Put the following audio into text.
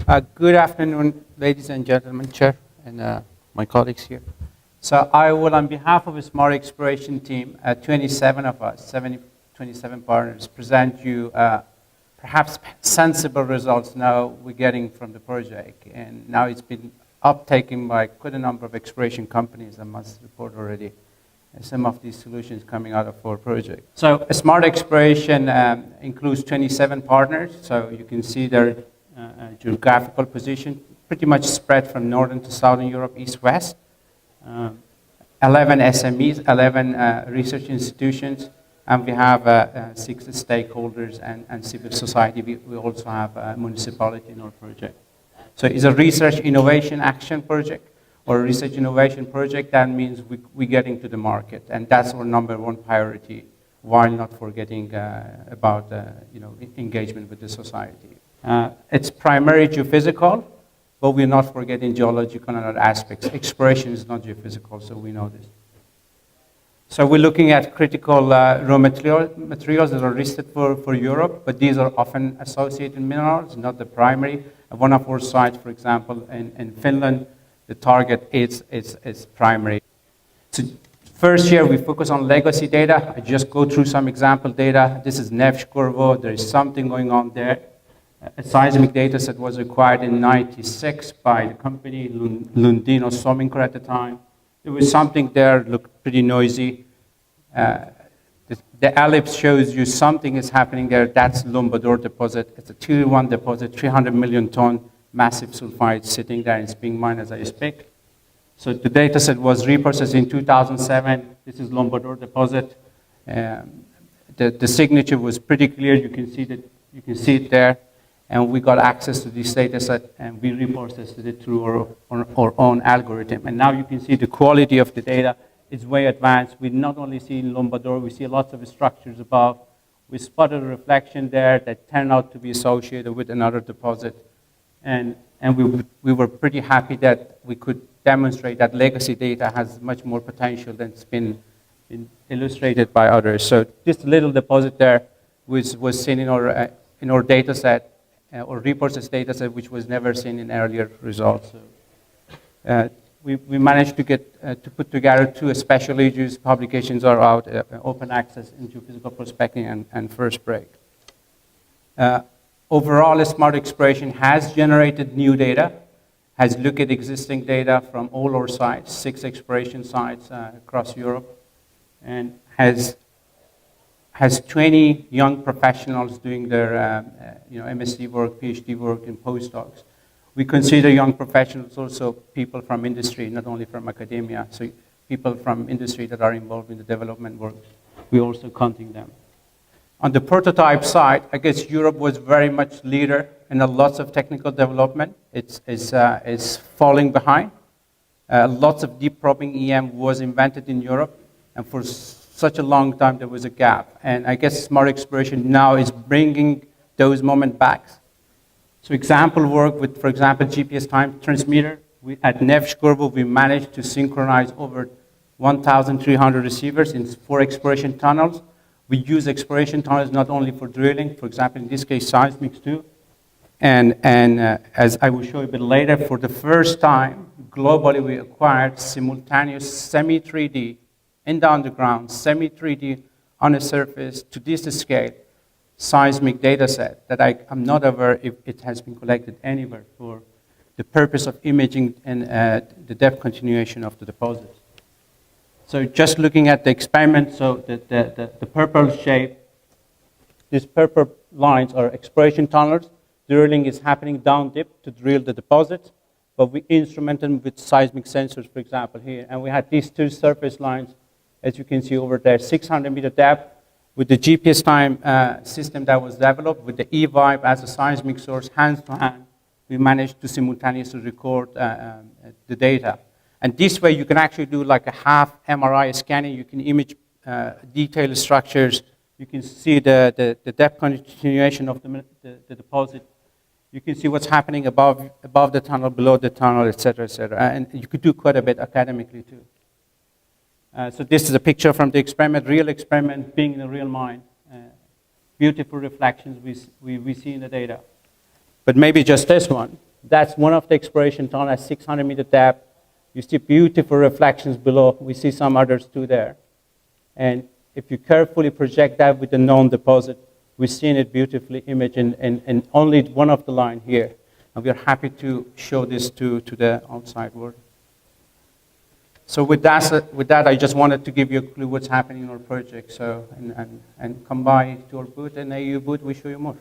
Good afternoon, ladies and gentlemen, Chair, and my colleagues here. So I will, on behalf of the Smart Exploration team, 27 of us, 27 partners, present you perhaps sensible results now we're getting from the project. And now it's been uptaken by quite a number of exploration companies, I must report already, some of these solutions coming out of our project. So Smart Exploration includes 27 partners, so you can see their geographical position, pretty much spread from northern to southern Europe, east-west. 11 SMEs, 11 research institutions, and we have 6 stakeholders and civil society. We also have a municipality in our project. So it's a research innovation action project or a research innovation project. That means we're getting to the market, and that's our number one priority, while not forgetting about engagement with the society. It's primarily geophysical, but we're not forgetting geological and other aspects. Exploration is not geophysical, so we know this. So we're looking at critical raw materials that are listed for Europe, but these are often associated minerals, not the primary. One of our sites, for example, in Finland, the target is primary. So first year, we focus on legacy data. I just go through some example data. This is Neves Corvo. There is something going on there. A seismic data set was acquired in '96 by the company, Lundin Somminker at the time. There was something there, looked pretty noisy. The ellipse shows you something is happening there. That's Lombador deposit. It's a tier 1 deposit, 300 million ton, massive sulfide sitting there, and it's being mined as I speak. So the data set was reprocessed in 2007. This is Lombador deposit. The signature was pretty clear. You can see it there. And we got access to this data set, and we reprocessed it through our own algorithm. And now you can see the quality of the data is way advanced. We not only see in Lombador, we see lots of structures above. We spotted a reflection there that turned out to be associated with another deposit. And we were pretty happy that we could demonstrate that legacy data has much more potential than it's been illustrated by others. So this little deposit there was seen in our data set, or reprocessed data set, which was never seen in earlier results. So, we managed to put together 2 special issues. Publications are out, open access in geophysical prospecting and first break. Overall, Smart Exploration has generated new data, has looked at existing data from all our sites, 6 exploration sites across Europe, and has 20 young professionals doing their MSc work, PhD work, and postdocs. We consider young professionals also people from industry, not only from academia. So people from industry that are involved in the development work, we're also counting them. On the prototype side, I guess Europe was very much leader in lots of technical development. It's falling behind. Lots of deep probing EM was invented in Europe, and for such a long time there was a gap. And I guess Smart Exploration now is bringing those moments back. So example work with, for example, GPS time transmitter. At Neves Corvo, we managed to synchronize over 1,300 receivers in 4 exploration tunnels. We use exploration tunnels not only for drilling, for example, in this case, seismics too. And as I will show you a bit later, for the first time, globally, we acquired simultaneous semi-3D in the underground, semi-3D on the surface to this scale, seismic data set that I'm not aware if it has been collected anywhere for the purpose of imaging and the depth continuation of the deposits. So just looking at the experiment, so the purple shape, these purple lines are exploration tunnels. Drilling is happening down dip to drill the deposits, but we instrument them with seismic sensors, for example, here. And we had these 2 surface lines, as you can see over there, 600-meter depth, with the GPS time system that was developed, with the eVibe as a seismic source, hands-to-hand, we managed to simultaneously record the data. And this way, you can actually do like a half MRI scanning. You can image detailed structures. You can see the depth continuation of the deposit. You can see what's happening above the tunnel, below the tunnel, et cetera, et cetera. And you could do quite a bit academically, too. So this is a picture from the experiment, real experiment, being in a real mine. Beautiful reflections we see in the data. But maybe just this one. That's one of the exploration tunnel at 600-meter depth. You see beautiful reflections below. We see some others too there. And if you carefully project that with the known deposit, we've seen it beautifully imaged in only one of the line here. And we're happy to show this to the outside world. So with that, I just wanted to give you a clue what's happening in our project. So, and come by to our booth and AU booth, we show you more.